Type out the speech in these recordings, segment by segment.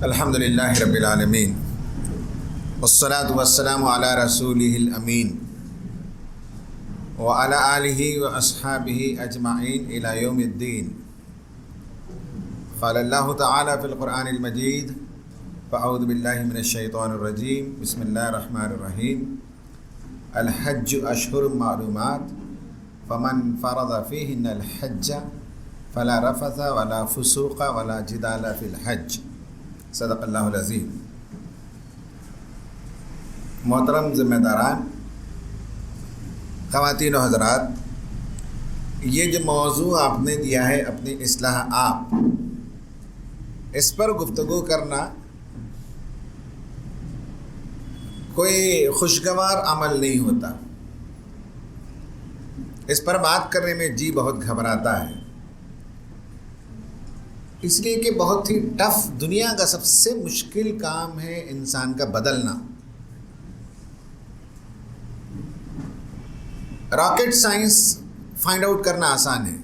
الحمد للہ رب العالمین والصلاة والسلام علی رسولہ الامین وعلی آلہ واصحابہ اجمعین الی یوم الدین. قال اللہ تعالی فی القرآن المجید فاعوذ باللہ من الشیطان الرجیم بسم اللہ الرحمن الرحیم. الحج اشہر معلومات فمن فرض فیہن الحج فلا رفث ولا فسوق ولا جدال فی الحج. صدق اللہ العظیم. محترم ذمہ داران، خواتین و حضرات، یہ جو موضوع آپ نے دیا ہے اپنی اصلاح آپ، اس پر گفتگو کرنا کوئی خوشگوار عمل نہیں ہوتا. اس پر بات کرنے میں جی بہت گھبراتا ہے، اس لیے کہ بہت ہی ٹف، دنیا کا سب سے مشکل کام ہے انسان کا بدلنا. راکٹ سائنس فائنڈ آؤٹ کرنا آسان ہے،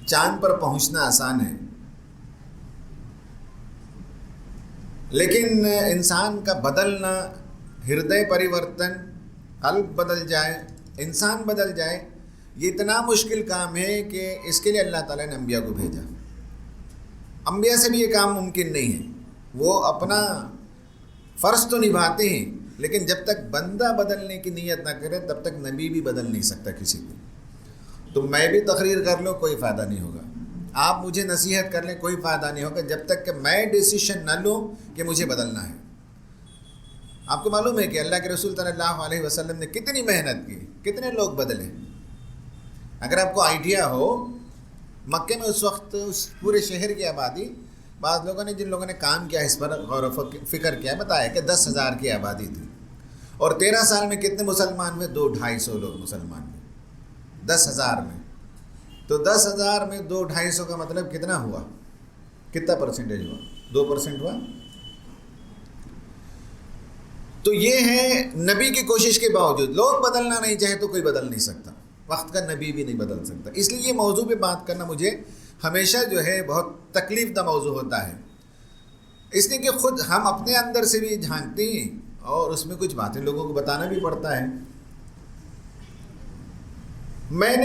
چاند پر پہنچنا آسان ہے، لیکن انسان کا بدلنا، ہردے پریورتن، قلب بدل جائے، انسان بدل جائے، یہ اتنا مشکل کام ہے کہ اس کے لیے اللہ تعالیٰ نے انبیاء کو بھیجا. انبیاء سے بھی یہ کام ممکن نہیں ہے. وہ اپنا فرض تو نبھاتے ہیں، لیکن جب تک بندہ بدلنے کی نیت نہ کرے تب تک نبی بھی بدل نہیں سکتا کسی کو. تو میں بھی تقریر کر لوں کوئی فائدہ نہیں ہوگا، آپ مجھے نصیحت کر لیں کوئی فائدہ نہیں ہوگا، جب تک کہ میں ڈیسیشن نہ لوں کہ مجھے بدلنا ہے. آپ کو معلوم ہے کہ اللہ کے رسول صلی اللہ علیہ وسلم نے کتنی محنت کی، کتنے لوگ بدلے. اگر آپ کو آئیڈیا ہو، مکے میں اس وقت اس پورے شہر کی آبادی، بعض لوگوں نے، جن لوگوں نے کام کیا اس پر غور و فکر کیا، بتایا کہ 10,000 کی آبادی تھی، اور 13 سال میں کتنے مسلمان ہوئے؟ 200-250 لوگ مسلمان ہوئے 10,000 میں. تو 10,000 میں 200-250 کا مطلب کتنا ہوا؟ کتنا پرسنٹیج ہوا؟ 2% ہوا. تو یہ ہے نبی کی کوشش کے باوجود. لوگ بدلنا نہیں چاہے تو کوئی بدل نہیں سکتا، وقت کا نبی بھی نہیں بدل سکتا. اس لیے یہ موضوع پہ بات کرنا مجھے ہمیشہ جو ہے بہت تکلیف دہ موضوع ہوتا ہے، اس لیے کہ خود ہم اپنے اندر سے بھی جھانکتے ہیں اور اس میں کچھ باتیں لوگوں کو بتانا بھی پڑتا ہے. میں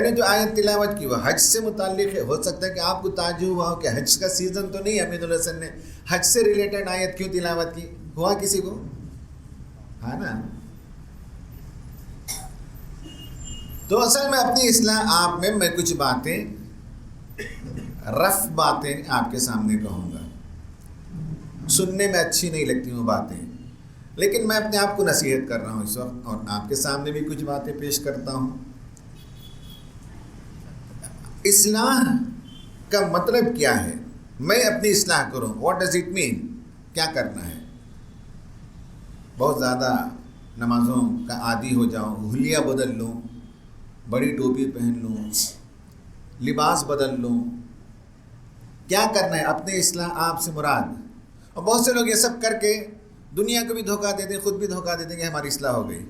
نے جو آیت تلاوت کی وہ حج سے متعلق ہے. ہو سکتا ہے کہ آپ کو تعجب ہوا ہو کہ حج کا سیزن تو نہیں، امین الحسن نے حج سے ریلیٹڈ آیت کیوں تلاوت کی؟ ہوا کسی کو؟ ہاں نا. تو اصل میں اپنی اصلاح آپ میں کچھ باتیں، رف باتیں آپ کے سامنے کہوں گا. سننے میں اچھی نہیں لگتی وہ باتیں، لیکن میں اپنے آپ کو نصیحت کر رہا ہوں اس وقت، اور آپ کے سامنے بھی کچھ باتیں پیش کرتا ہوں. اصلاح کا مطلب کیا ہے؟ میں اپنی اصلاح کروں، واٹ ڈز اٹ مین؟ کیا کرنا ہے؟ بہت زیادہ نمازوں کا عادی ہو جاؤں، حلیہ بدل لوں، بڑی ٹوپی پہن لوں، لباس بدل لوں، کیا کرنا ہے؟ اپنے اصلاح آپ سے مراد. اور بہت سے لوگ یہ سب کر کے دنیا کو بھی دھوکہ دیتے ہیں، خود بھی دھوکہ دیتے ہیں کہ ہماری اصلاح ہو گئی.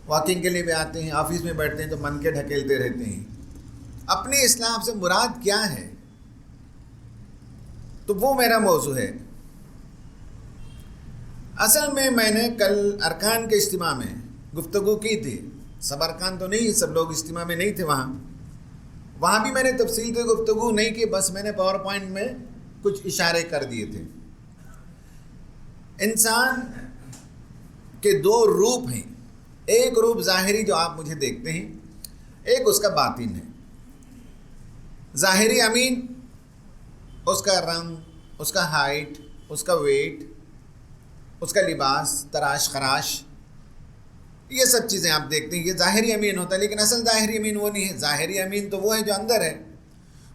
واکنگ کے لیے بھی آتے ہیں، آفس میں بیٹھتے ہیں تو من کے ڈھکیلتے رہتے ہیں. اپنی اصلاح سے مراد کیا ہے؟ تو وہ میرا موضوع ہے. اصل میں نے کل ارکان کے اجتماع میں گفتگو کی تھی. سب ارکان تو نہیں، سب لوگ اجتماع میں نہیں تھے وہاں بھی میں نے تفصیل سے گفتگو نہیں کی، بس میں نے پاور پوائنٹ میں کچھ اشارے کر دیے تھے. انسان کے 2 روپ ہیں. ایک روپ ظاہری جو آپ مجھے دیکھتے ہیں، ایک اس کا باطن ہے. ظاہری امین، اس کا رنگ، اس کا ہائٹ، اس کا ویٹ، اس کا لباس، تراش خراش، یہ سب چیزیں آپ دیکھتے ہیں، یہ ظاہری امین ہوتا ہے. لیکن اصل ظاہری امین وہ نہیں ہے. ظاہری امین تو وہ ہے جو اندر ہے.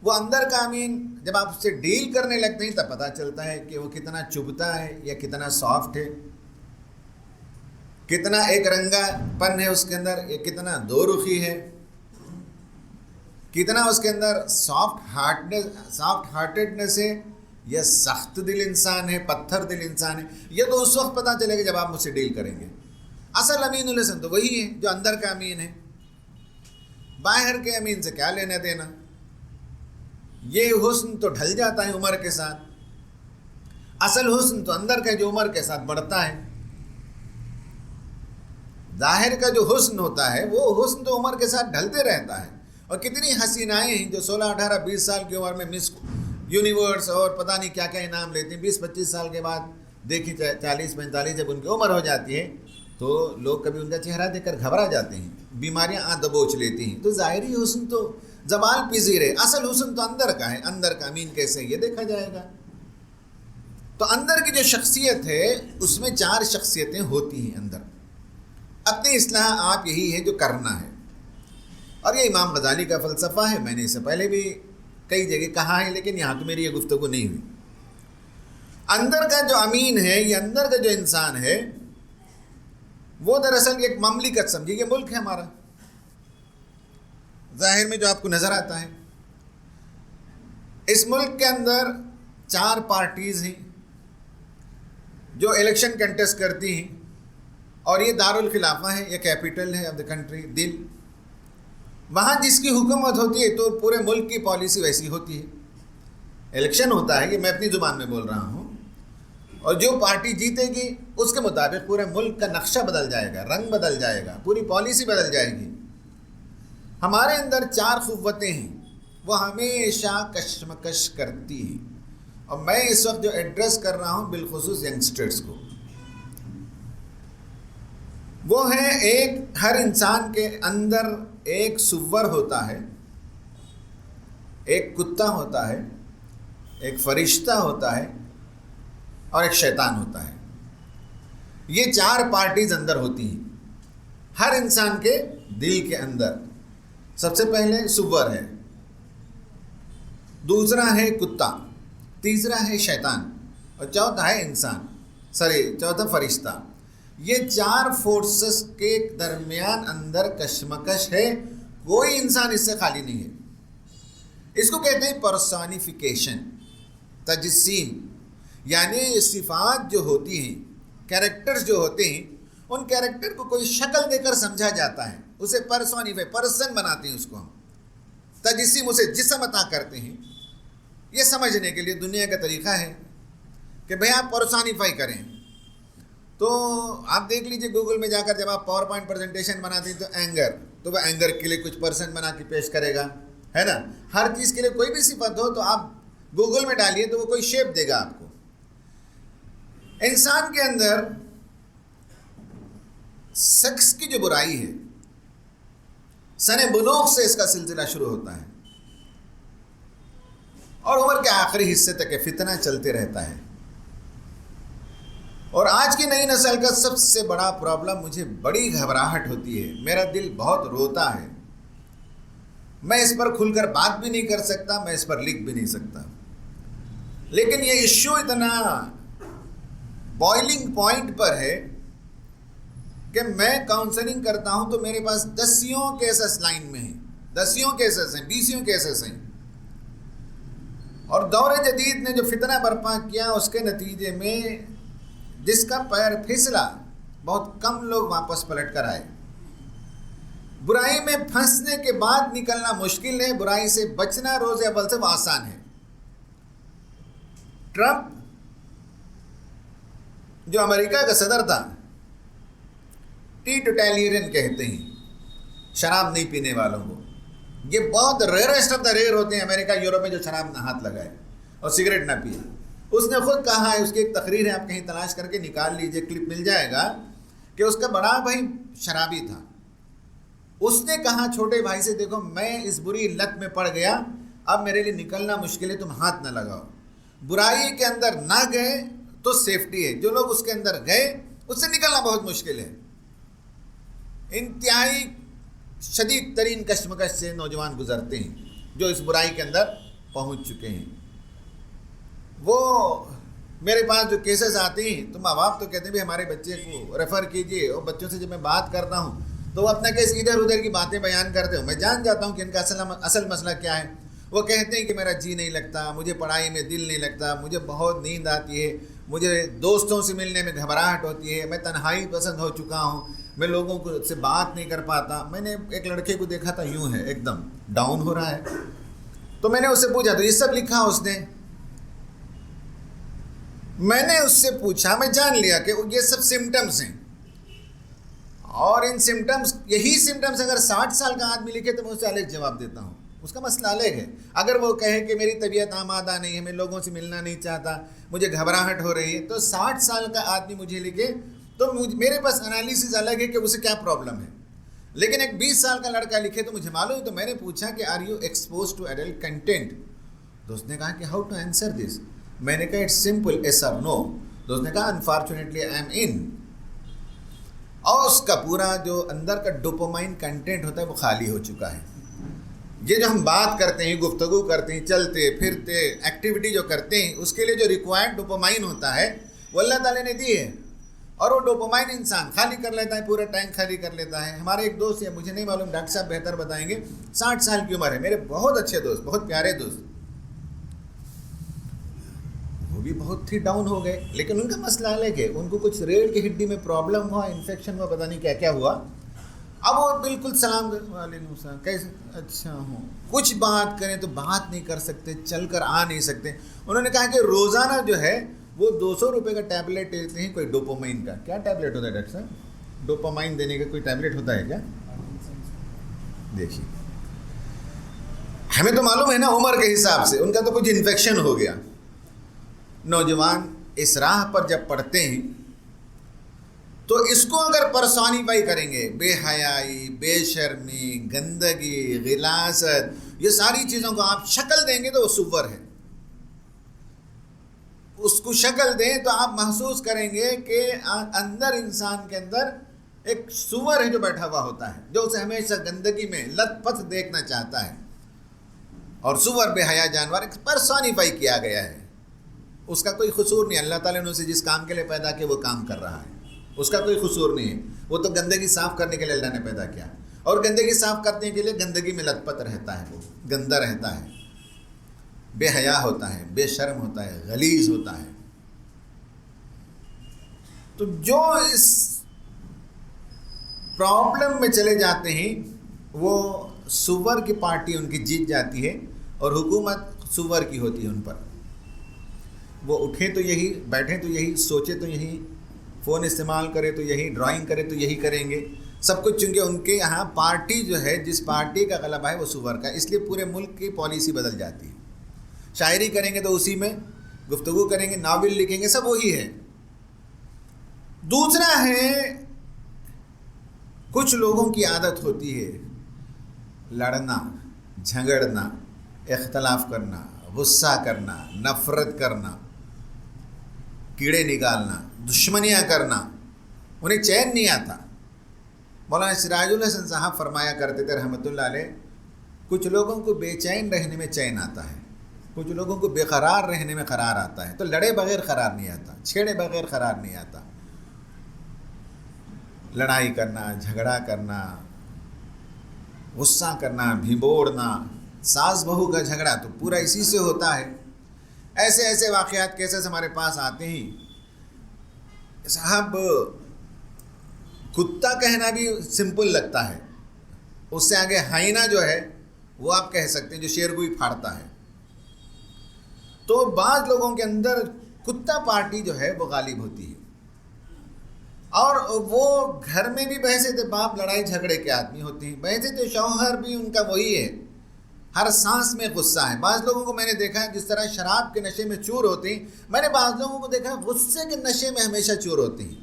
وہ اندر کا امین جب آپ اس سے ڈیل کرنے لگتے ہیں تب پتہ چلتا ہے کہ وہ کتنا چبھتا ہے یا کتنا سافٹ ہے، کتنا ایک رنگا پن ہے اس کے اندر، یا کتنا دو رخی ہے، کتنا اس کے اندر سافٹ ہارٹیڈنس ہے یا سخت دل انسان ہے، پتھر دل انسان ہے. یہ تو اس وقت پتہ چلے گا جب آپ مجھ سے ڈیل کریں گے. اصل امین الحسن تو وہی ہے جو اندر کا امین ہے. باہر کے امین سے کیا لینا دینا؟ یہ حسن تو ڈھل جاتا ہے عمر کے ساتھ. اصل حسن تو اندر کا جو عمر کے ساتھ بڑھتا ہے. ظاہر کا جو حسن ہوتا ہے وہ حسن تو عمر کے ساتھ ڈھلتے رہتا ہے. اور کتنی حسینائیں ہیں جو 16, 18, 20 سال کی عمر میں مس یونیورس اور پتہ نہیں کیا کیا انعام لیتے ہیں. 20, 25 سال کے بعد دیکھیں 40, 45 جب ان کی عمر ہو جاتی ہے تو لوگ کبھی ان کا چہرہ دیکھ کر گھبرا جاتے ہیں, بیماریاں آنکھ دبوچ لیتی ہیں. تو ظاہری حسن تو زوال پذیر ہے, اصل حسن تو اندر کا ہے. اندر کا امین کیسے یہ دیکھا جائے گا. تو اندر کی جو شخصیت ہے اس میں 4 شخصیتیں ہوتی ہیں اندر. اپنی اصلاح آپ یہی ہے جو کرنا ہے. اور یہ امام غزالی کا فلسفہ ہے. میں نے اس سے پہلے بھی کئی جگہ کہا ہے لیکن یہاں تو میری یہ گفتگو نہیں ہوئی. اندر کا جو امین ہے, یہ اندر کا جو انسان ہے وہ دراصل ایک مملکت سمجھیے. یہ ملک ہے ہمارا ظاہر میں جو آپ کو نظر آتا ہے. اس ملک کے اندر 4 پارٹیز ہیں جو الیکشن کنٹیسٹ کرتی ہیں, اور یہ دارالخلافہ ہے, یہ کیپٹل ہے آف دا کنٹری, دل. وہاں جس کی حکومت ہوتی ہے تو پورے ملک کی پالیسی ویسی ہوتی ہے. الیکشن ہوتا ہے, یہ میں اپنی زبان میں بول رہا ہوں, اور جو پارٹی جیتے گی اس کے مطابق پورے ملک کا نقشہ بدل جائے گا, رنگ بدل جائے گا, پوری پالیسی بدل جائے گی. ہمارے اندر 4 قوتیں ہیں وہ ہمیشہ کشمکش کرتی ہیں. اور میں اس وقت جو ایڈریس کر رہا ہوں بالخصوص ینگسٹرز کو, وہ ہے ایک ہر انسان کے اندر ایک سور ہوتا ہے, ایک کتا ہوتا ہے, ایک فرشتہ ہوتا ہے اور ایک شیطان ہوتا ہے. یہ 4 پارٹیز اندر ہوتی ہیں ہر انسان کے دل کے اندر. سب سے پہلے سور ہے, دوسرا ہے کتا, تیسرا ہے شیطان اور چوتھا ہے انسان, چوتھا فرشتہ. یہ 4 فورسز کے درمیان اندر کشمکش ہے. کوئی انسان اس سے خالی نہیں ہے. اس کو کہتے ہیں پرسونیفیکیشن, تجسیم. یعنی صفات جو ہوتی ہیں, کیریکٹرز جو ہوتے ہیں, ان کیریکٹر کو کوئی شکل دے کر سمجھا جاتا ہے. اسے پرسن بناتے ہیں, اس کو ہم تجسیم, اسے جسم عطا کرتے ہیں. یہ سمجھنے کے لیے دنیا کا طریقہ ہے کہ بھئی آپ پرسونیفائی کریں. تو آپ دیکھ لیجئے گوگل میں جا کر جب آپ پاور پوائنٹ پریزنٹیشن بناتے ہیں تو اینگر, تو وہ اینگر کے لیے کچھ پرسن بنا کے پیش کرے گا, ہے نا. ہر چیز کے لیے کوئی بھی صفت ہو تو آپ گوگل میں ڈالیے تو وہ کوئی شیپ دے گا آپ کو. انسان کے اندر سیکس کی جو برائی ہے, سن بلوغ سے اس کا سلسلہ شروع ہوتا ہے اور عمر کے آخری حصے تک یہ فتنہ چلتے رہتا ہے. اور آج کی نئی نسل کا سب سے بڑا پرابلم, مجھے بڑی گھبراہٹ ہوتی ہے, میرا دل بہت روتا ہے. میں اس پر کھل کر بات بھی نہیں کر سکتا, میں اس پر لکھ بھی نہیں سکتا, لیکن یہ ایشو اتنا بوائلنگ پوائنٹ پر ہے کہ میں کاؤنسلنگ کرتا ہوں تو میرے پاس 10 کیسز لائن میں ہیں, 10 کیسز ہیں, 20 کیسز ہیں. اور دور جدید نے جو فتنہ برپا کیا اس کے نتیجے میں جس کا پیر پھسلا, بہت کم لوگ واپس پلٹ کر آئے. برائی میں پھنسنے کے بعد نکلنا مشکل ہے, برائی سے بچنا روز اول سے آسان ہے. ٹرمپ جو امریکہ کا صدر تھا, ٹیٹوٹیلیرین کہتے ہیں شراب نہیں پینے والوں کو. یہ بہت ریئرسٹ آف دا ریئر ہوتے ہیں امریکہ یورپ میں جو شراب نہ ہاتھ لگائے اور سگریٹ نہ پیے. اس نے خود کہا ہے, اس کی ایک تقریر ہے, آپ کہیں تلاش کر کے نکال لیجئے, کلپ مل جائے گا, کہ اس کا بڑا بھائی شرابی تھا. اس نے کہا چھوٹے بھائی سے, دیکھو میں اس بری لت میں پڑ گیا, اب میرے لیے نکلنا مشکل ہے, تم ہاتھ نہ لگاؤ. برائی کے اندر نہ گئے تو سیفٹی ہے, جو لوگ اس کے اندر گئے اس سے نکلنا بہت مشکل ہے. انتہائی شدید ترین کشمکش سے نوجوان گزرتے ہیں جو اس برائی کے اندر پہنچ چکے ہیں. وہ میرے پاس جو کیسز آتے ہیں تو ماں باپ تو کہتے ہیں بھی ہمارے بچے کو ریفر کیجئے, اور بچوں سے جب میں بات کرتا ہوں تو وہ اپنا کیس ادھر ادھر کی باتیں بیان کرتے ہوں. میں جان جاتا ہوں کہ ان کا اصل مسئلہ کیا ہے. وہ کہتے ہیں کہ میرا جی نہیں لگتا, مجھے پڑھائی میں دل نہیں لگتا, مجھے بہت نیند آتی ہے, مجھے دوستوں سے ملنے میں گھبراہٹ ہوتی ہے, میں تنہائی پسند ہو چکا ہوں, میں لوگوں کو سے بات نہیں کر پاتا. میں نے ایک لڑکے کو دیکھا تھا, یوں ہے ایک دم ڈاؤن ہو رہا ہے. تو میں نے اس سے پوچھا تو یہ سب لکھا اس نے. میں نے اس سے پوچھا, میں جان لیا کہ یہ سب سمٹمز ہیں, اور ان سمٹمز, یہی سمٹمز اگر 60 سال کا آدمی لکھے تو میں اسے الگ جواب دیتا ہوں, اس کا مسئلہ الگ ہے. اگر وہ کہے کہ میری طبیعت آمادہ نہیں ہے, میں لوگوں سے ملنا نہیں چاہتا, مجھے گھبراہٹ ہو رہی ہے, تو 60 سال کا آدمی مجھے لکھے تو میرے پاس انالیسز الگ ہے کہ اسے کیا پرابلم ہے. لیکن ایک 20 سال کا لڑکا لکھے تو مجھے معلوم. تو میں نے پوچھا کہ are you expose to adult content? تو اس نے کہا کہ ہاؤ ٹو آنسر دس. میں نے کہا اٹس سمپل, یس اور نو. تو اس نے کہا انفارچونیٹلی آئی ایم ان. اور اس کا پورا جو اندر کا ڈوپامائن کنٹینٹ ہوتا ہے وہ خالی ہو چکا ہے. یہ جو ہم بات کرتے ہیں, گفتگو کرتے ہیں, چلتے پھرتے ایکٹیویٹی جو کرتے ہیں, اس کے لیے جو ریکوائرڈ ڈوپامائن ہوتا ہے وہ اللہ تعالیٰ نے دی ہے. اور وہ ڈوپامائن انسان خالی کر لیتا ہے, پورا ٹینک خالی کر لیتا ہے. ہمارے ایک دوست ہے, مجھے نہیں معلوم, ڈاکٹر صاحب بہتر بتائیں گے, 60 سال کی عمر ہے, میرے بہت اچھے دوست, بہت پیارے دوست, وہ بھی بہت ہی ڈاؤن ہو گئے. لیکن ان کا مسئلہ الگ ہے, ان کو کچھ ریڑھ کی ہڈی میں پرابلم ہوا, انفیکشن ہوا, پتہ نہیں کیا کیا ہوا. اب وہ بالکل سلام وعلیکم السلام, کیسے, اچھا ہوں, کچھ بات کریں تو بات نہیں کر سکتے, چل کر آ نہیں سکتے. انہوں نے کہا کہ روزانہ جو ہے وہ 200 روپے کا ٹیبلٹ لیتے ہیں, کوئی ڈوپامائن کا. کیا ٹیبلٹ ہوتا ہے ڈاکٹر صاحب؟ ڈوپامائن دینے کا کوئی ٹیبلٹ ہوتا ہے کیا؟ دیکھیے, ہمیں تو معلوم ہے نا عمر کے حساب سے, ان کا تو کچھ انفیکشن ہو گیا. نوجوان اس راہ پر جب پڑھتے ہیں تو اس کو اگر پرسونیفائی کریں گے, بے حیائی, بے شرمی, گندگی, غلاظت, یہ ساری چیزوں کو آپ شکل دیں گے تو وہ سور ہے. اس کو شکل دیں تو آپ محسوس کریں گے کہ اندر انسان کے اندر ایک سور ہے جو بیٹھا ہوا ہوتا ہے, جو اسے ہمیشہ گندگی میں لت پت دیکھنا چاہتا ہے. اور سور بے حیا جانور پرسونیفائی کیا گیا ہے, اس کا کوئی قصور نہیں. اللہ تعالیٰ نے اسے جس کام کے لیے پیدا کیا وہ کام کر رہا ہے, اس کا کوئی قصور نہیں ہے. وہ تو گندگی صاف کرنے کے لیے اللہ نے پیدا کیا, اور گندگی صاف کرنے کے لیے گندگی میں لت پت رہتا ہے, وہ گندا رہتا ہے, بے حیا ہوتا ہے, بے شرم ہوتا ہے, غلیظ ہوتا ہے. تو جو اس پرابلم میں چلے جاتے ہیں وہ سور کی پارٹی ان کی جیت جاتی ہے, اور حکومت سور کی ہوتی ہے ان پر. وہ اٹھے تو یہی, بیٹھے تو یہی, سوچے تو یہی, فون استعمال کرے تو یہی, ڈرائنگ کرے تو یہی کریں گے, سب کچھ. چونکہ ان کے یہاں پارٹی جو ہے, جس پارٹی کا غلبہ ہے وہ سور کا, اس لیے پورے ملک کی پالیسی بدل جاتی ہے. شاعری کریں گے تو اسی میں, گفتگو کریں گے, ناول لکھیں گے, سب وہی ہے. دوسرا ہے, کچھ لوگوں کی عادت ہوتی ہے لڑنا, جھگڑنا, اختلاف کرنا, غصہ کرنا, نفرت کرنا, کیڑے نکالنا, دشمنیاں کرنا, انہیں چین نہیں آتا. مولانا سراج الحسن صاحب فرمایا کرتے تھے رحمۃ اللہ علیہ, کچھ لوگوں کو بے چین رہنے میں چین آتا ہے, کچھ لوگوں کو بے قرار رہنے میں قرار آتا ہے. تو لڑے بغیر قرار نہیں آتا, چھیڑے بغیر قرار نہیں آتا. لڑائی کرنا, جھگڑا کرنا, غصہ کرنا, بھیبوڑنا, ساس بہو کا جھگڑا تو پورا اسی سے ہوتا ہے. ایسے ایسے واقعات کیسے ہمارے پاس آتے ہیں صاحب. کتا کہنا بھی سمپل لگتا ہے, اس سے آگے ہائینہ جو ہے وہ آپ کہہ سکتے ہیں, جو شیرگوئی پھاڑتا ہے. تو بعض لوگوں کے اندر کتا پارٹی جو ہے وہ غالب ہوتی ہے, اور وہ گھر میں بھی بحث تھے باپ لڑائی جھگڑے کے آدمی ہوتے ہیں, بحث تھے شوہر بھی ان کا وہی ہے, ہر سانس میں غصہ ہے. بعض لوگوں کو میں نے دیکھا ہے جس طرح شراب کے نشے میں چور ہوتے ہیں, میں نے بعض لوگوں کو دیکھا ہے غصے کے نشے میں ہمیشہ چور ہوتے ہیں,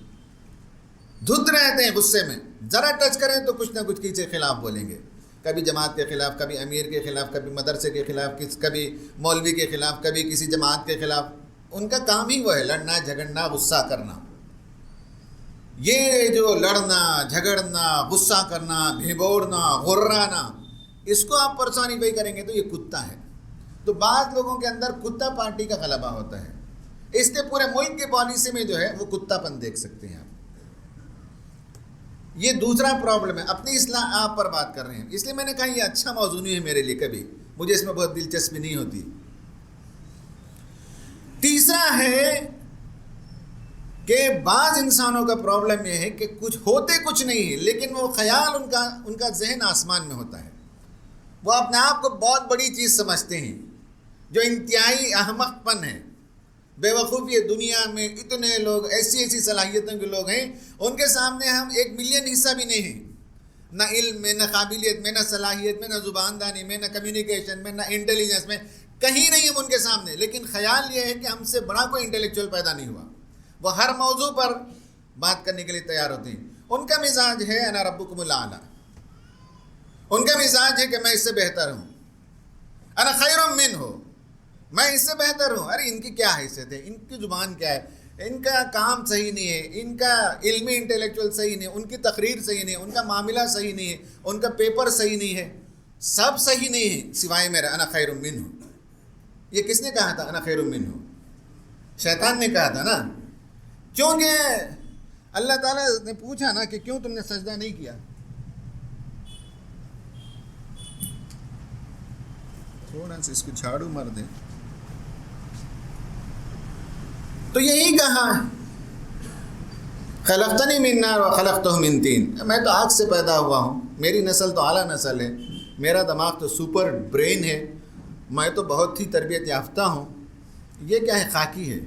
دھت رہتے ہیں غصے میں, ذرا ٹچ کریں تو کچھ نہ کچھ کسی خلاف بولیں گے, کبھی جماعت کے خلاف, کبھی امیر کے خلاف, کبھی مدرسے کے خلاف, کبھی مولوی کے خلاف, کبھی کسی جماعت کے خلاف. ان کا کام ہی وہ ہے لڑنا, جھگڑنا, غصہ کرنا. یہ جو لڑنا, جھگڑنا, غصہ کرنا, بھیبوڑنا, غرانا, اس کو آپ پرسونیفائی کریں گے تو یہ کتا ہے. تو بعض لوگوں کے اندر کتا پارٹی کا غلبہ ہوتا ہے, اس لیے پورے ملک کی پالیسی میں جو ہے وہ کتا پن دیکھ سکتے ہیں آپ. یہ دوسرا پرابلم ہے. اپنی اصلاح آپ پر بات کر رہے ہیں, اس لیے میں نے کہا یہ اچھا موضوع نہیں ہے میرے لیے, کبھی مجھے اس میں بہت دلچسپی نہیں ہوتی. تیسرا ہے کہ بعض انسانوں کا پرابلم یہ ہے کہ کچھ ہوتے کچھ نہیں ہے, لیکن وہ خیال ان کا ذہن آسمان میں ہوتا ہے. وہ اپنے آپ کو بہت بڑی چیز سمجھتے ہیں، جو انتہائی احمق پن ہے، بے وقوفی ہے۔ دنیا میں اتنے لوگ ایسی صلاحیتوں کے لوگ ہیں، ان کے سامنے ہم 1 ملین حصہ بھی نہیں ہیں، نہ علم میں، نہ قابلیت میں، نہ صلاحیت میں، نہ زبان دانی میں، نہ کمیونیکیشن میں، نہ انٹیلیجنس میں، کہیں نہیں ہم ان کے سامنے۔ لیکن خیال یہ ہے کہ ہم سے بڑا کوئی انٹلیکچوئل پیدا نہیں ہوا، وہ ہر موضوع پر بات کرنے کے لیے تیار ہوتے ہیں۔ ان کا مزاج ہے انا ربکم الاعلی، ان کا مزاج ہے کہ میں اس سے بہتر ہوں، انا خیر منہ، میں اس سے بہتر ہوں۔ ارے ان کی کیا حیثیت ہے، ان کی زبان کیا ہے، ان کا کام صحیح نہیں ہے، ان کا علمی انٹلیکچوئل صحیح نہیں ہے، ان کی تقریر صحیح نہیں ہے، ان کا معاملہ صحیح نہیں ہے، ان کا پیپر صحیح نہیں ہے، سب صحیح نہیں ہے سوائے میرا، انا خیر منہ۔ یہ کس نے کہا تھا انا خیر منہ؟ شیطان نے کہا تھا نا، کیونکہ اللہ تعالیٰ نے پوچھا نا کہ کیوں تم نے سجدہ نہیں کیا؟ تھوڑا سا اس کو جھاڑو مار دیں۔ تو یہی کہا خلقتنی من نار وخلقتہ من طین، میں تو آگ سے پیدا ہوا ہوں، میری نسل تو اعلیٰ نسل ہے، میرا دماغ تو سپر برین ہے، میں تو بہت ہی تربیت یافتہ ہوں، یہ کیا ہے، خاکی ہے۔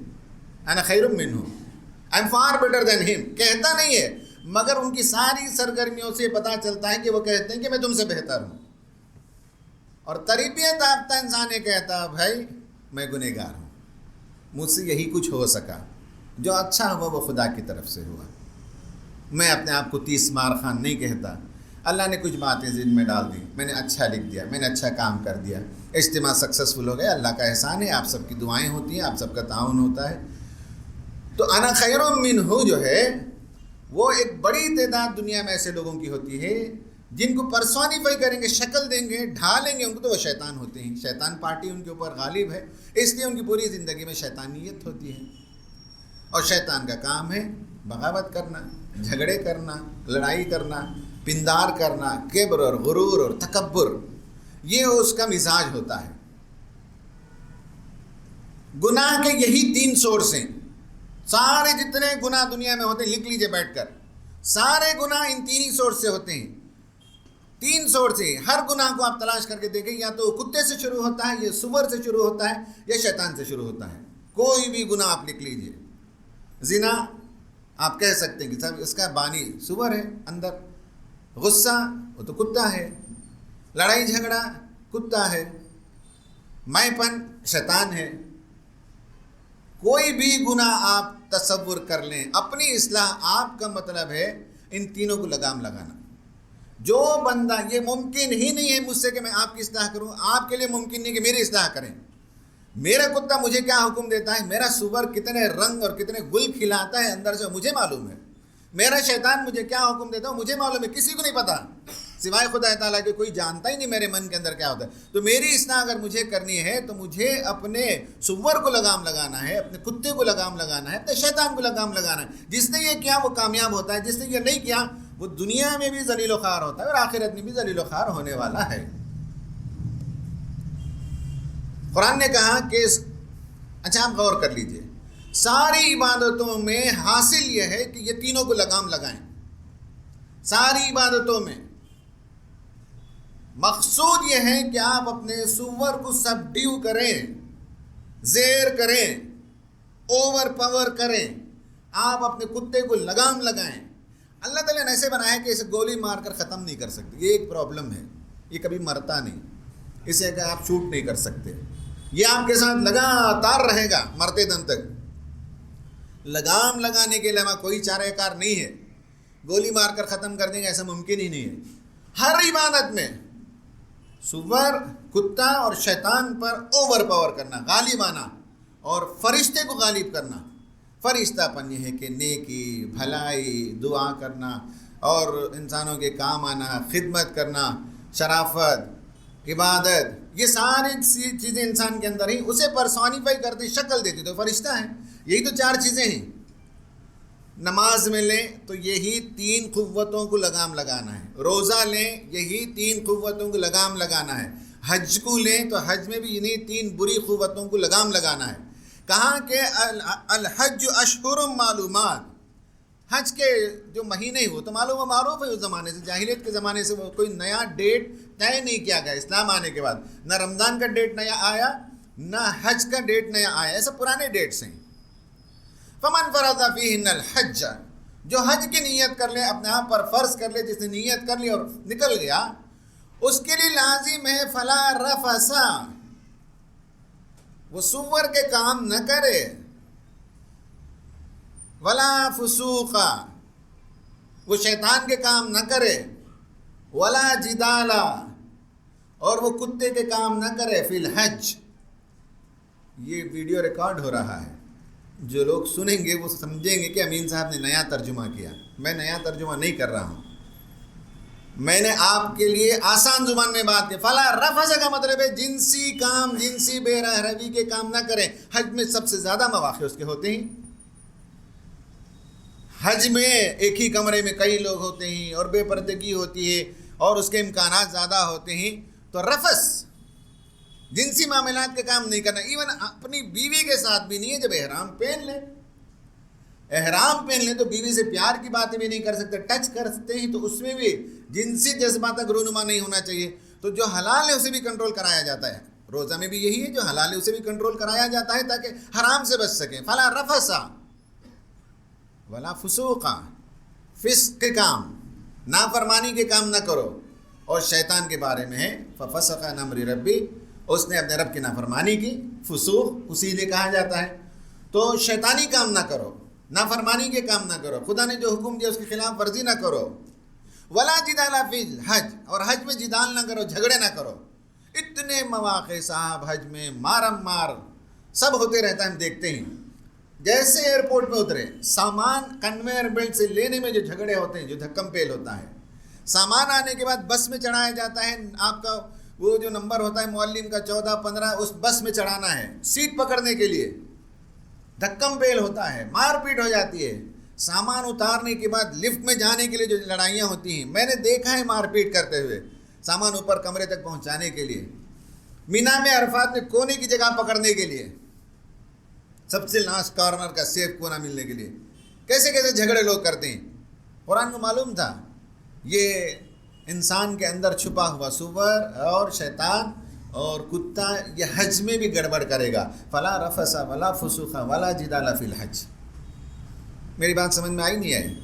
انا خیر منہ، I am for better than ہم، کہتا نہیں ہے، مگر ان کی ساری سرگرمیوں سے پتہ چلتا ہے کہ وہ کہتے ہیں کہ میں تم سے بہتر ہوں۔ اور تربیت یافتہ انسان یہ کہتا ہے بھائی میں گنہگار ہوں، مجھ سے یہی کچھ ہو سکا، جو اچھا ہوا وہ خدا کی طرف سے ہوا، میں اپنے آپ کو 30 مار خان نہیں کہتا۔ اللہ نے کچھ باتیں ذہن میں ڈال دی، میں نے اچھا لکھ دیا، میں نے اچھا کام کر دیا، اجتماع سکسیسفل ہو گیا، اللہ کا احسان ہے، آپ سب کی دعائیں ہوتی ہیں، آپ سب کا تعاون ہوتا ہے۔ تو انا خیر منہ جو ہے وہ ایک بڑی تعداد دنیا میں ایسے لوگوں کی ہوتی ہے جن کو پرسونیفائی کریں گے، شکل دیں گے، ڈھالیں گے ان کو، تو وہ شیطان ہوتے ہیں، شیطان پارٹی ان کے اوپر غالب ہے، اس لیے ان کی پوری زندگی میں شیطانیت ہوتی ہے۔ اور شیطان کا کام ہے بغاوت کرنا، جھگڑے کرنا، لڑائی کرنا، پندار کرنا، کبر اور غرور اور تکبر، یہ اس کا مزاج ہوتا ہے۔ گناہ کے یہی 3 سورس ہیں، سارے جتنے گناہ دنیا میں ہوتے ہیں لکھ لیجئے بیٹھ کر، سارے گناہ ان 3 ہی سورس سے ہوتے ہیں۔ 3 سورس ہیں، ہر گناہ کو آپ تلاش کر کے دیکھیں، یا تو کتے سے شروع ہوتا ہے، یا سور سے شروع ہوتا ہے، یا شیطان سے شروع ہوتا ہے۔ کوئی بھی گناہ آپ لکھ لیجئے، زنا آپ کہہ سکتے ہیں کہ صاحب اس کا بانی سور ہے اندر، غصہ وہ تو کتا ہے، لڑائی جھگڑا کتا ہے، میں پن شیطان ہے۔ کوئی بھی گناہ آپ تصور کر لیں، اپنی اصلاح، آپ کا مطلب ہے ان تینوں کو لگام لگانا۔ جو بندہ، یہ ممکن ہی نہیں ہے مجھ سے کہ میں آپ کی اصلاح کروں، آپ کے لیے ممکن نہیں کہ میری اصلاح کریں۔ میرا کتا مجھے کیا حکم دیتا ہے، میرا سور کتنے رنگ اور کتنے گل کھلاتا ہے اندر سے مجھے معلوم ہے، میرا شیطان مجھے کیا حکم دیتا ہے مجھے معلوم ہے، کسی کو نہیں پتا سوائے خدا تعالیٰ کے، کوئی جانتا ہی نہیں میرے من کے اندر کیا ہوتا ہے۔ تو میری اصلاح اگر مجھے کرنی ہے تو مجھے اپنے سور کو لگام لگانا ہے، اپنے کتے کو لگام لگانا ہے، اپنے شیطان کو لگام لگانا ہے۔ جس نے یہ کیا وہ کامیاب ہوتا ہے، جس نے یہ نہیں کیا وہ دنیا میں بھی ذلیل و خوار ہوتا ہے اور آخرت میں بھی ذلیل و خوار ہونے والا ہے۔ قرآن نے کہا کہ اچھا آپ غور کر لیجئے، ساری عبادتوں میں حاصل یہ ہے کہ یہ تینوں کو لگام لگائیں، ساری عبادتوں میں مقصود یہ ہے کہ آپ اپنے سور کو سبڈیو کریں، زیر کریں، اوور پاور کریں، آپ اپنے کتے کو لگام لگائیں۔ اللہ تعالیٰ نے ایسے بنایا کہ اسے گولی مار کر ختم نہیں کر سکتے، یہ ایک پرابلم ہے، یہ کبھی مرتا نہیں، اسے کہ آپ شوٹ نہیں کر سکتے، یہ آپ کے ساتھ لگاتار رہے گا مرتے دم تک۔ لگام لگانے کے علاوہ کوئی چارہ کار نہیں ہے، گولی مار کر ختم کر دیں گے ایسا ممکن ہی نہیں ہے۔ ہر عبادت میں سور، کتا اور شیطان پر اوور پاور کرنا، غالب آنا، اور فرشتے کو غالب کرنا۔ فرشتہ پن یہ ہے کہ نیکی، بھلائی، دعا کرنا اور انسانوں کے کام آنا، خدمت کرنا، شرافت، عبادت، یہ ساری چیزیں انسان کے اندر ہی اسے پرسونیفائی کرتی، شکل دیتی، تو فرشتہ ہیں۔ یہی تو 4 چیزیں ہیں۔ نماز میں لیں تو یہی 3 قوتوں کو لگام لگانا ہے، روزہ لیں یہی 3 قوتوں کو لگام لگانا ہے، حج کو لیں تو حج میں بھی انہی 3 بری قوتوں کو لگام لگانا ہے۔ کہاں کہ الحج اشہر معلومات، حج کے جو مہینے ہی وہ تو معلوم و معروف ہے اس زمانے سے، جاہلیت کے زمانے سے وہ کوئی نیا ڈیٹ طے نہیں کیا گیا اسلام آنے کے بعد، نہ رمضان کا ڈیٹ نیا آیا نہ حج کا ڈیٹ نیا آیا، ایسے پرانے ڈیٹس ہیں۔ فمن فرض فیہن الحج، جو حج کی نیت کر لے، اپنے آپ پر فرض کر لے، جس نے نیت کر لی اور نکل گیا، اس کے لیے لازم ہے فلا رفث، وہ سور کے کام نہ کرے، ولا فسوق، وہ شیطان کے کام نہ کرے، ولا جدال، اور وہ کتے کے کام نہ کرے فی الحج۔ یہ ویڈیو ریکارڈ ہو رہا ہے، جو لوگ سنیں گے وہ سمجھیں گے کہ امین صاحب نے نیا ترجمہ کیا۔ میں نیا ترجمہ نہیں کر رہا ہوں، میں نے آپ کے لیے آسان زبان میں بات کی۔ فلا رفث کا مطلب ہے جنسی کام، جنسی بے روی کے کام نہ کریں۔ حج میں سب سے زیادہ مواقع اس کے ہوتے ہیں، حج میں ایک ہی کمرے میں کئی لوگ ہوتے ہیں اور بے پردگی ہوتی ہے اور اس کے امکانات زیادہ ہوتے ہیں، تو رفث جنسی معاملات کے کام نہیں کرنا۔ ایون اپنی بیوی کے ساتھ بھی نہیں ہے، جب احرام پہن لیں، احرام پہن لیں تو بیوی سے پیار کی باتیں بھی نہیں کر سکتے، ٹچ کرتے ہیں تو اس میں بھی جنسی جذبات تک رونما نہیں ہونا چاہیے۔ تو جو حلال ہے اسے بھی کنٹرول کرایا جاتا ہے، روزہ میں بھی یہی ہے، جو حلال ہے اسے بھی کنٹرول کرایا جاتا ہے تاکہ حرام سے بچ سکیں۔ فلا رفث ولا فسوق، فسق کے کام، نافرمانی کے کام نہ کرو۔ اور شیطان کے بارے میں ہے ففسق عن امر ربی، اس نے اپنے رب کی نافرمانی کی، فسوق اسی لیے کہا جاتا ہے۔ تو شیطانی کام نہ کرو، نافرمانی کے کام نہ کرو، خدا نے جو حکم دیا اس کی خلاف ورزی نہ کرو۔ ولا جدال فی الحج، اور حج میں جدال نہ کرو، جھگڑے نہ کرو۔ اتنے مواقع صاحب حج میں مارم مار سب ہوتے رہتا ہے، ہم دیکھتے ہیں۔ جیسے ایئرپورٹ میں اترے، سامان کنویئر بیلٹ سے لینے میں جو جھگڑے ہوتے ہیں، جو دھکم پیل ہوتا ہے، سامان آنے کے بعد بس میں چڑھایا جاتا ہے، آپ کا وہ جو نمبر ہوتا ہے معلم کا 14 15 اس بس میں چڑھانا ہے سیٹ پکڑنے کے لیے، دھکم پیل ہوتا ہے، مار پیٹ ہو جاتی ہے۔ سامان اتارنے کے بعد لفٹ میں جانے کے لیے جو لڑائیاں ہوتی ہیں، میں نے دیکھا ہے مار پیٹ کرتے ہوئے سامان اوپر کمرے تک پہنچانے کے لیے، مینا میں عرفات میں کونے کی جگہ پکڑنے کے لیے، سب سے لاسٹ کارنر کا سیف کونا ملنے کے لیے، کیسے کیسے جھگڑے لوگ کرتے ہیں۔ قرآن کو معلوم تھا یہ انسان کے اندر چھپا ہوا سور اور شیطان اور کتا یہ حج میں بھی گڑبڑ کرے گا۔ فلا رفث ولا فسوق ولا جدال فی الحج۔ میری بات سمجھ میں آئی نہیں آئی؟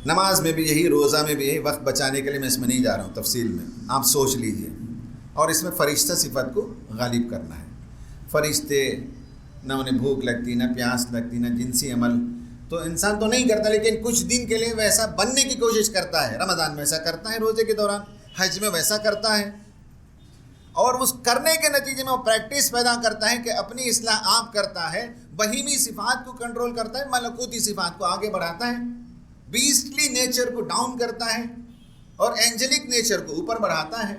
نماز میں بھی یہی، روزہ میں بھی یہی، وقت بچانے کے لیے میں اس میں نہیں جا رہا ہوں تفصیل میں، آپ سوچ لیجئے۔ اور اس میں فرشتہ صفت کو غالب کرنا ہے۔ فرشتے نہ انہیں بھوک لگتی، نہ پیاس لگتی، نہ جنسی عمل، تو انسان تو نہیں کرتا، لیکن کچھ دن کے لیے ویسا بننے کی کوشش کرتا ہے۔ رمضان میں ویسا کرتا ہے، روزے کے دوران، حج میں ویسا کرتا ہے، اور اس کرنے کے نتیجے میں وہ پریکٹس پیدا کرتا ہے کہ اپنی اصلاح آپ کرتا ہے، بہیمی صفات کو کنٹرول کرتا ہے، ملکوتی صفات کو آگے بڑھاتا ہے، بیسٹلی نیچر کو ڈاؤن کرتا ہے اور اینجلک نیچر کو اوپر بڑھاتا ہے۔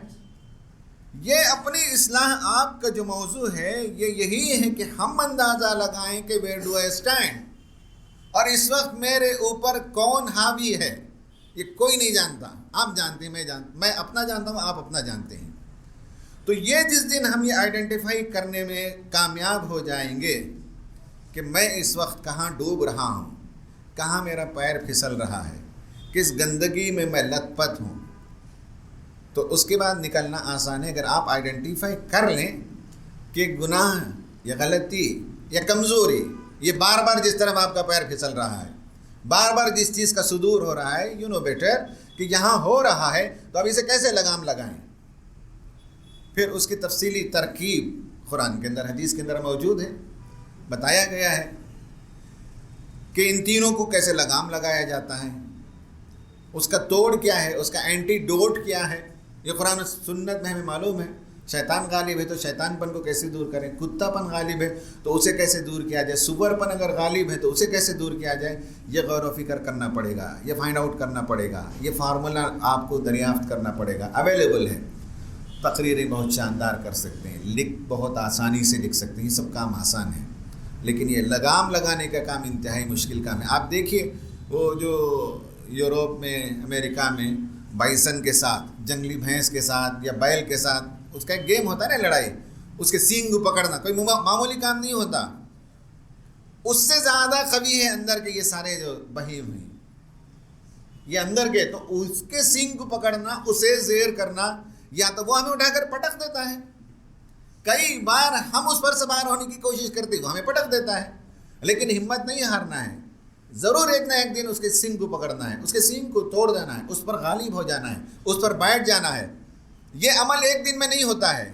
یہ اپنی اصلاح آپ کا جو موضوع ہے یہ یہی ہے کہ ہم اندازہ لگائیں کہ ویئر ڈو آئی اسٹینڈ، اور اس وقت میرے اوپر کون حاوی ہے، یہ کوئی نہیں جانتا۔ آپ جانتے ہیں، میں اپنا جانتا ہوں، آپ اپنا جانتے ہیں۔ تو یہ جس دن ہم یہ آئیڈینٹیفائی کرنے میں کامیاب ہو جائیں گے کہ میں اس وقت کہاں ڈوب رہا ہوں، کہاں میرا پیر پھسل رہا ہے، کس گندگی میں لت پت ہوں، تو اس کے بعد نکلنا آسان ہے۔ اگر آپ آئیڈینٹیفائی کر لیں کہ گناہ یا غلطی یا کمزوری، یہ بار بار جس طرف آپ کا پیر پھسل رہا ہے، بار بار جس چیز کا صدور ہو رہا ہے، یو نو بیٹر کہ یہاں ہو رہا ہے، تو اب اسے کیسے لگام لگائیں۔ پھر اس کی تفصیلی ترکیب قرآن کے اندر، حدیث کے اندر موجود ہے، بتایا گیا ہے کہ ان تینوں کو کیسے لگام لگایا جاتا ہے، اس کا توڑ کیا ہے، اس کا اینٹی ڈوٹ کیا ہے۔ یہ قرآن و سنت میں ہمیں معلوم ہے۔ شیطان غالب ہے تو شیطان پن کو کیسے دور کریں، کتا پن غالب ہے تو اسے کیسے دور کیا جائے، سور پن اگر غالب ہے تو اسے کیسے دور کیا جائے، یہ غور و فکر کرنا پڑے گا، یہ فائنڈ آؤٹ کرنا پڑے گا، یہ فارمولہ آپ کو دریافت کرنا پڑے گا۔ اویلیبل ہے، تقریریں بہت شاندار کر سکتے ہیں، لکھ بہت آسانی سے لکھ سکتے ہیں، یہ سب کام آسان ہے، لیکن یہ لگام لگانے کا کام انتہائی مشکل کام ہے۔ آپ دیکھیے وہ جو یوروپ میں، امریکہ میں بائسن کے ساتھ، جنگلی بھینس کے ساتھ یا بیل کے ساتھ اس کا ایک گیم ہوتا ہے نا، لڑائی، اس کے سینگ کو پکڑنا کوئی معمولی کام نہیں ہوتا۔ اس سے زیادہ قوی ہے اندر کے یہ سارے جو بہیم ہیں یہ اندر کے، تو اس کے سینگ کو پکڑنا، اسے زیر کرنا، یا تو وہ ہمیں اٹھا کر پٹک دیتا ہے، کئی بار ہم اس پر سوار ہونے کی کوشش کرتے ہیں، وہ ہمیں پٹک دیتا ہے، لیکن ہمت نہیں ہارنا ہے، ضرور ایک نہ ایک دن اس کے سینگ کو پکڑنا ہے، اس کے سینگ کو توڑ دینا ہے، اس پر غالب ہو جانا ہے، اس پر بیٹھ جانا ہے۔ یہ عمل ایک دن میں نہیں ہوتا ہے،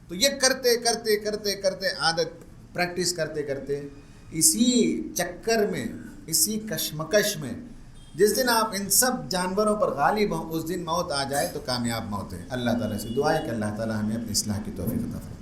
تو یہ کرتے کرتے کرتے کرتے عادت، پریکٹس کرتے کرتے اسی چکر میں، اسی کشمکش میں جس دن آپ ان سب جانوروں پر غالب ہوں، اس دن موت آ جائے تو کامیاب موت ہے۔ اللہ تعالیٰ سے دعا ہے کہ اللہ تعالیٰ ہمیں اپنی اصلاح کی توفیق عطا فرمائے۔